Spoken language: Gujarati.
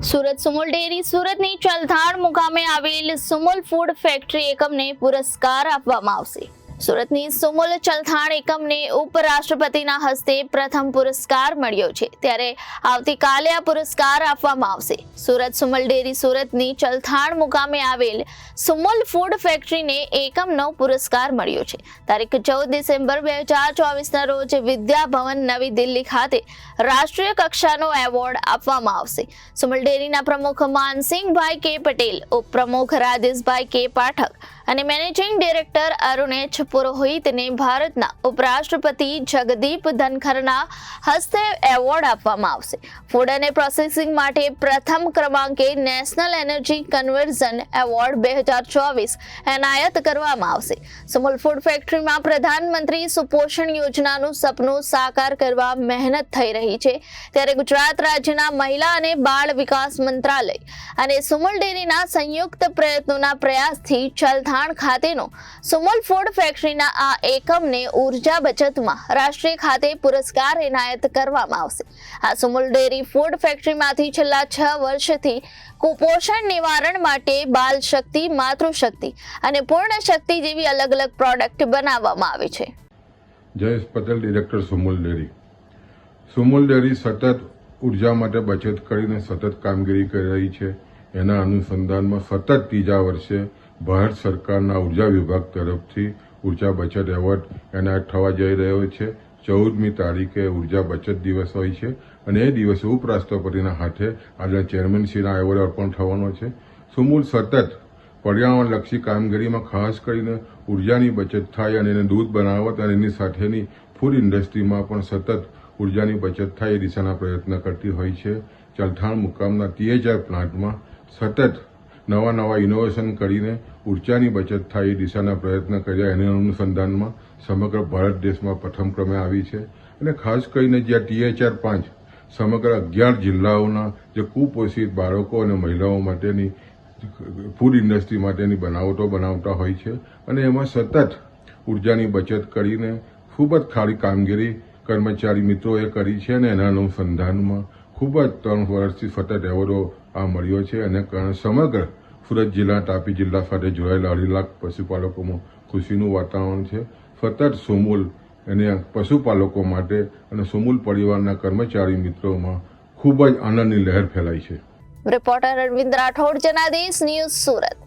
સુરત સુમુલ ડેરી સુરતની ચલથાણ મુકામે આવેલ સુમુલ ફૂડ ફેક્ટરી એકમને પુરસ્કાર આપવામાં આવશે। સુરતની સુમુલ ચલથાણ એકમને ઉપરાષ્ટ્રપતિના હસ્તે પ્રથમ પુરસ્કાર મળ્યો છે, ત્યારે આવતીકાલે આ પુરસ્કાર આપવામાં આવશે। સુરત સુમુલ ડેરી સુરતની ચલથાણ મુકામે આવેલ સુમુલ ફૂડ ફેક્ટરીને એકમનો પુરસ્કાર મળ્યો છે। તારીખ 14 ડિસેમ્બર 2024ના રોજ વિદ્યા ભવન નવી દિલ્હી ખાતે રાષ્ટ્રીય કક્ષાનો એવોર્ડ આપવામાં આવશે। સુમુલ ડેરીના પ્રમુખ માનસિંહભાઈ કે પટેલ, ઉપપ્રમુખ રાજેશભાઈ કે પાઠક અને મેનેજિંગ ડિરેક્ટર અરુણેશ પુરોહિતને ભારતના ઉપરાષ્ટ્રપતિ જગદીપ ધનખરના હસ્તે એવોર્ડ આપવામાં આવશે। ફૂડ અને પ્રોસેસિંગ માટે પ્રથમ ક્રમાંકે નેશનલ એનર્જી કન્વર્ઝન એવોર્ડ 2024 એનાયત કરવામાં આવશે। સુમુલ ફૂડ ફેક્ટરીમાં પ્રધાનમંત્રી સુપોષણ યોજનાનું સપનું સાકાર કરવા મહેનત થઈ રહી છે, ત્યારે ગુજરાત રાજ્યના મહિલા અને બાળ વિકાસ મંત્રાલય અને સુમુલ ડેરીના સંયુક્ત પ્રયત્નોના પ્રયાસથી ચલથાણ ખાતેનો સુમુલ ફૂડ ફેક્ટરીના આ એકમને ઉર્જા બચતમાં રાષ્ટ્રીય ખાતે પુરસ્કાર એનાયત કરવામાં આવશે। આ સુમુલ ડેરી ફૂડ ફેક્ટરીમાંથી છેલ્લા 6 વર્ષથી કુપોષણ નિવારણ માટે બાલ શક્તિ, માતૃશક્તિ અને પૂર્ણ શક્તિ જેવી અલગ અલગ પ્રોડક્ટ બનાવવામાં આવે છે। Jayesh Patel, director Sumul dairy. Sumul dairy સતત ઉર્જા માટે બચત કરીને સતત કામગીરી કરી રહી છે। એના અનુસંધાનમાં સતત ત્રીજા વર્ષે ભારત સરકારના ઉર્જા વિભાગ તરફથી ઉર્જા બચત એવોર્ડ એનાયત થવા જઈ રહ્યો છે। 14મી તારીખે ઉર્જા બચત દિવસ હોય છે અને એ દિવસે ઉપરાષ્ટ્રપતિના હાથે આજના ચેરમેનશ્રીના એવોર્ડ અર્પણ થવાનો છે। સુમુલ સતત પર્યાવરણલક્ષી કામગીરીમાં ખાસ કરીને ઉર્જાની બચત થાય અને એને દૂધ બનાવત અને એની સાથેની ફૂડ ઇન્ડસ્ટ્રીમાં પણ સતત ઉર્જાની બચત થાય એ દિશાના પ્રયત્ન કરતી હોય છે। ચલથાણ મુકામના THR પ્લાન્ટમાં સતત નવા ઇનોવેશન કરીને ઉર્જાની બચત થાય એ દિશાના પ્રયત્ન કર્યા। એના અનુસંધાનમાં સમગ્ર ભારત દેશમાં પ્રથમ ક્રમે આવી છે અને ખાસ કરીને જ્યાં THR 5 સમગ્ર 11 જિલ્લાઓના જે કુપોષિત બાળકો અને મહિલાઓ માટેની ફૂડ ઇન્ડસ્ટ્રી માટેની બનાવટો બનાવતા હોય છે અને એમાં સતત ઉર્જાની બચત કરીને ખૂબ જ સારી કામગીરી કર્મચારી મિત્રોએ કરી છે અને એના અનુસંધાનમાં ખૂબ જ 3 વર્ષથી સતત એવોર્ડો આ મળ્યો છે અને કારણે સમગ્ર સુરત જિલ્લા, તાપી જિલ્લા સાથે જોડાયેલા 2.5 લાખ પશુપાલકોમાં ખુશીનું વાતાવરણ છે। સતત સુમુલ અને પશુપાલકો માટે અને સુમુલ પરિવારના કર્મચારી મિત્રોમાં ખૂબ જ આનંદની લહેર ફેલાઈ છે। Reporter Arvind Rathod, Janadesh news, Surat.